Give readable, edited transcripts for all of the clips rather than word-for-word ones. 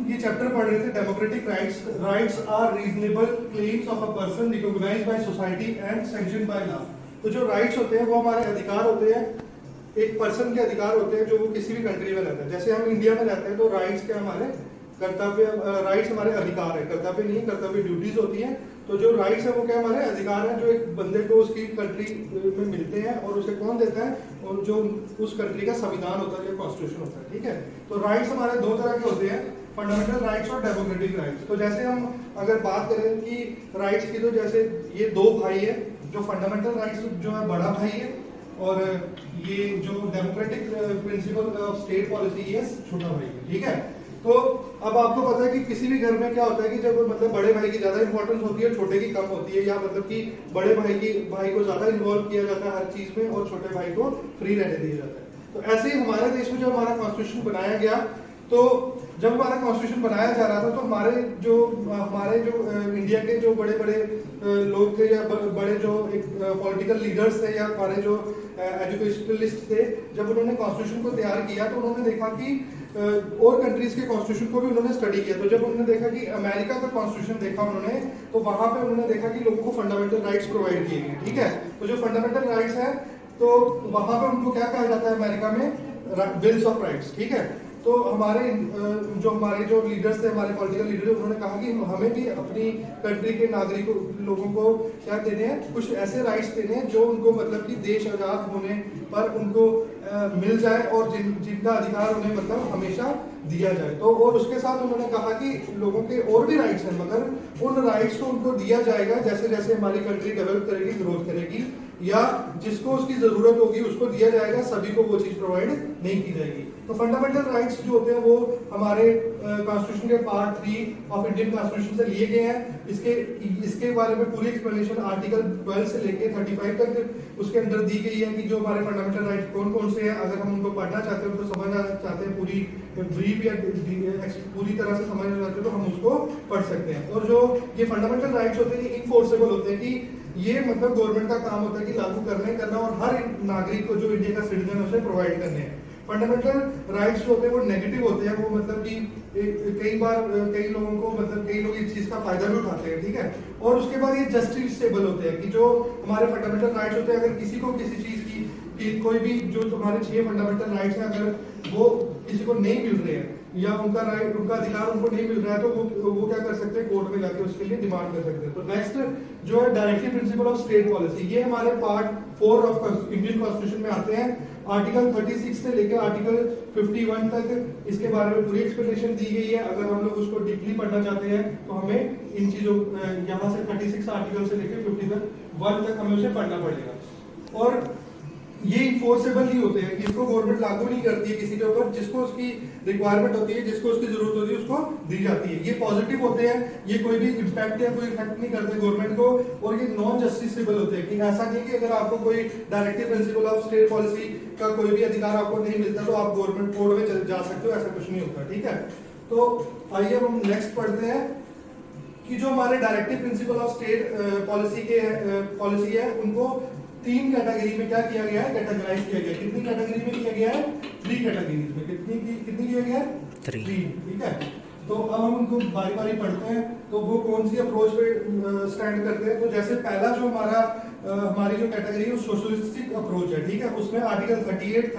ये चैप्टर पढ़ रहे थे democratic rights. Rights are reasonable claims of a person recognised by society and sanctioned by law. तो जो राइट्स होते हैं वो हमारे अधिकार होते हैं, एक पर्सन के अधिकार होते हैं जो वो किसी भी कंट्री में रहता है। जैसे हम इंडिया में रहते हैं तो राइट्स के हमारे कर्तव्य, राइट्स हमारे अधिकार है, कर्तव्य नहीं, कर्तव्य ड्यूटीज होती हैं। तो जो राइट्स है वो क्या हमारे अधिकार है जो एक बंदे को उसकी कंट्री में मिलते हैं, और उसे कौन देता है, और जो उस कंट्री का संविधान होता है, जो कॉन्स्टिट्यूशन होता है। ठीक है, तो राइट्स हमारे दो तरह के होते हैं, फंडामेंटल राइट्स और डेमोक्रेटिक राइट्स। तो जैसे हम अगर बात करें कि राइट्स की, तो जैसे ये दो भाई है, जो फंडामेंटल राइट्स जो है बड़ा भाई है, और ये जो democratic principle of state policy है छोटा भाई है। ठीक है, तो अब आपको पता है कि किसी भी घर में क्या होता है कि जब मतलब बड़े भाई की ज्यादा इंपॉर्टेंस होती है, छोटे की कम होती है, या मतलब कि बड़े भाई को ज्यादा इन्वॉल्व किया जाता है हर चीज में, और छोटे भाई को फ्री रहने दिया जाता है। तो ऐसे ही हमारे देश में जब हमारा कॉन्स्टिट्यूशन बनाया गया, तो जब हमारा कॉन्स्टिट्यूशन बनाया जा रहा था, तो हमारे जो इंडिया के जो बड़े बड़े लोग थे, या बड़े जो एक पॉलिटिकल लीडर्स थे, या हमारे जो एजुकेशनलिस्ट थे, जब उन्होंने कॉन्स्टिट्यूशन को तैयार किया तो उन्होंने देखा कि और कंट्रीज के कॉन्स्टिट्यूशन को भी उन्होंने स्टडी किया। तो जब उन्होंने देखा कि अमेरिका का कॉन्स्टिट्यूशन देखा उन्होंने, तो वहां पे उन्होंने देखा कि लोगों को फंडामेंटल राइट्स प्रोवाइड किए गए। ठीक है, तो जो फंडामेंटल राइट्स है, तो वहां पे उनको क्या कहा जाता है अमेरिका में, बिल्स ऑफ राइट्स। ठीक है, तो हमारे जो लीडर्स थे, हमारे पॉलिटिकल लीडर, उन्होंने कहा कि हमें भी अपनी कंट्री के नागरिकों लोगों को क्या देने हैं, कुछ ऐसे राइट्स देने हैं जो उनको मतलब कि देश आजाद होने पर उनको मिल जाए, और जिनका अधिकार उन्हें मतलब हमेशा दिया जाए। तो और उसके साथ उन्होंने कहा कि लोगों के और भी राइट्स हैं, मगर उन राइट्स को उनको दिया जाएगा जैसे जैसे हमारी कंट्री डेवलप करेगी, ग्रोथ करेगी, या जिसको उसकी जरूरत होगी उसको दिया जाएगा, सभी को वो चीज प्रोवाइड नहीं की जाएगी। तो फंडामेंटल राइट्स जो होते हैं वो हमारे कॉन्स्टिट्यूशन के पार्ट 3 ऑफ इंडियन कॉन्स्टिट्यूशन से लिए गए हैं। इसके बारे में पूरी एक्सप्लेनेशन आर्टिकल 12 से लेके 35 तक उसके अंदर दी गई है कि जो हमारे फंडामेंटल राइट्स कौन कौन से हैं। अगर हम उनको पढ़ना चाहते हैं, उनको समझना चाहते हैं, पूरी ब्रीफ या पूरी तरह से समझना चाहते हैं, तो हम उसको पढ़ सकते हैं। और जो ये फंडामेंटल राइट्स होते हैं, ये इनफोर्सेबल होते हैं, कि ये मतलब गवर्नमेंट का काम होता है कि लागू करना और हर नागरिक को जो इंडिया का सिटीजन है उसे प्रोवाइड करने हैं। फंडामेंटल राइट्स जो होते हैं वो नेगेटिव होते हैं, वो मतलब कि कई बार कई लोगों को मतलब कई लोग इस चीज का फायदा भी उठाते हैं। ठीक है, और उसके बाद ये जस्टिसेबल होते हैं, कि जो हमारे फंडामेंटल राइट्स होते हैं, अगर किसी को किसी चीज की कोई भी जो तुम्हारे 6 फंडामेंटल राइट्स हैं, अगर वो किसी को नहीं मिल रहे हैं, या उनका अधिकार उनको नहीं मिल रहा है, तो वो क्या कर सकते हैं, कोर्ट में जाके उसके लिए डिमांड कर सकते हैं। तो नेक्स्ट जो है directive principle of state policy, ये हमारे पार्ट 4 ऑफ इंडियन कॉन्स्टिट्यूशन में आते हैं। आर्टिकल 36 से लेकर आर्टिकल 51 तक इसके बारे में पूरी एक्सप्लेनेशन दी गई है। अगर हम लोग उसको डीपली पढ़ना चाहते हैं तो हमें इन चीजों यहाँ से 36 आर्टिकल से लेकर 51 तक हमें उसे पढ़ना पड़ेगा। और ये इन्फोर्सेबल ही होते हैं कि इसको गवर्नमेंट लागू नहीं करती है किसी के ऊपर, जिसको उसकी रिक्वायरमेंट होती है, जिसको उसकी जरूरत होती है, उसको दी जाती है। ये पॉजिटिव होते हैं, ये कोई भी इम्पैक्ट या कोई इफेक्ट नहीं करते गवर्नमेंट को, और ये नॉन जस्टिसेबल होते हैं, कि ऐसा नहीं कि अगर आपको कोई directive principle of state policy का कोई भी अधिकार आपको नहीं मिलता तो आप गवर्नमेंट कोर्ट में जा सकते हो, ऐसा कुछ नहीं होता। ठीक है, तो आइए हम नेक्स्ट पढ़ते हैं कि जो हमारे directive principle of state policy है, उनको 3 कैटेगरी में क्या किया गया है, कैटेगराइज किया गया है। कितनी कैटेगरी में किया गया है, 3 कैटेगरीज में। कितनी किया गया है, 3। ठीक है, तो अब हम उनको बारी बारी पढ़ते हैं, तो वो कौन सी अप्रोच पे स्टैंड करते हैं। तो जैसे पहला जो हमारी जो कैटेगरी है वो सोशलिस्टिक अप्रोच है। ठीक है, उसमें आर्टिकल 38,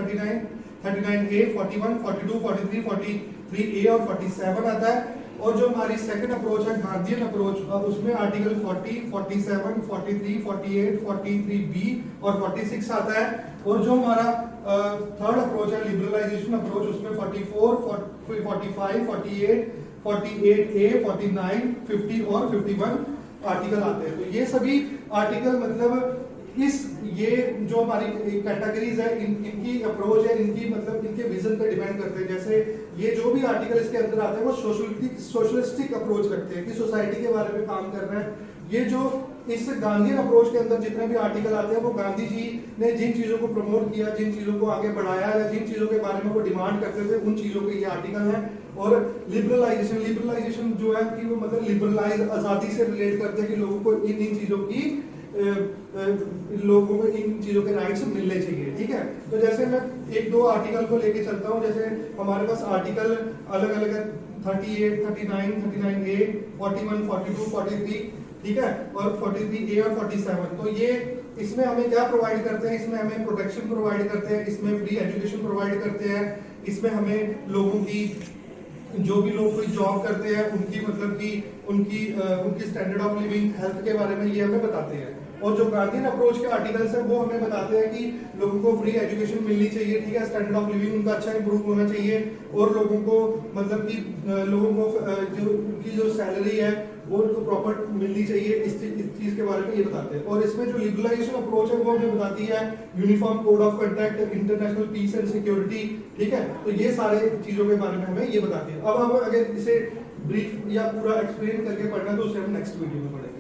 39A, 41, 42, 43, 43A और 47 आता है। और जो हमारी सेकंड अप्रोच है गांधीयन अप्रोच, उसमें आर्टिकल 40, 47, 43, 48, 43B और 46 आता है। और जो हमारा थर्ड अप्रोच है लिबरलाइजेशन अप्रोच, उसमें 44, 45, 48, 48A, 49, 50 और 51 आर्टिकल आते हैं। तो ये सभी आर्टिकल मतलब ये जो हमारी कैटेगरीज है, इनकी अप्रोच है, इनकी मतलब इनके विजन पे डिपेंड करते हैं। जैसे ये जो भी आर्टिकल इसके अंदर आते हैं वो सोशलिस्टिक अप्रोच रखते हैं, कि सोसाइटी के बारे में काम कर रहे हैं। ये जो इस गांधीयन अप्रोच के अंदर जितने भी आर्टिकल आते हैं, वो गांधी जी ने जिन चीजों को प्रमोट किया, जिन चीजों को आगे बढ़ाया, या जिन चीजों के बारे में वो डिमांड करते थे, उन चीजों के ये आर्टिकल हैं। और लिबरलाइजेशन जो है कि वो मतलब लिबरलाइज, आजादी से रिलेट करते हैं, कि लोगों को इन चीजों की लोगों को इन चीजों के राइट्स मिलने चाहिए, ठीक है। तो जैसे मैं एक दो आर्टिकल को लेके चलता हूँ, जैसे हमारे पास आर्टिकल अलग अलग है 38, 39, 39A, 41, 42, 43, ठीक है, और 43A और 47। तो ये इसमें हमें क्या प्रोवाइड करते हैं, इसमें हमें प्रोटेक्शन प्रोवाइड करते हैं, इसमें फ्री एजुकेशन प्रोवाइड करते हैं, इसमें हमें लोगों की जो भी लोग कोई जॉब करते हैं उनकी मतलब कि उनकी स्टैंडर्ड ऑफ लिविंग, हेल्थ के बारे में ये हमें बताते हैं। और जो गार्डियन अप्रोच के आर्टिकल्स है वो हमें बताते हैं कि लोगों को फ्री एजुकेशन मिलनी चाहिए, ठीक है, स्टैंडर्ड ऑफ लिविंग उनका अच्छा इंप्रूव होना चाहिए, और लोगों को मतलब कि लोगों को जो उनकी जो सैलरी है वो उनको प्रॉपर मिलनी चाहिए, इस चीज के बारे में ये बताते हैं। और इसमें जो लिबरलाइजेशन अप्रोच है वो हमें बताती है uniform code of conduct, international peace and security, ठीक है। तो ये सारे चीजों के बारे में हमें ये बताती है। अब हम अगर इसे ब्रीफ या पूरा एक्सप्लेन करके पढ़ना तो उसे हम नेक्स्ट वीडियो में पढ़ेंगे।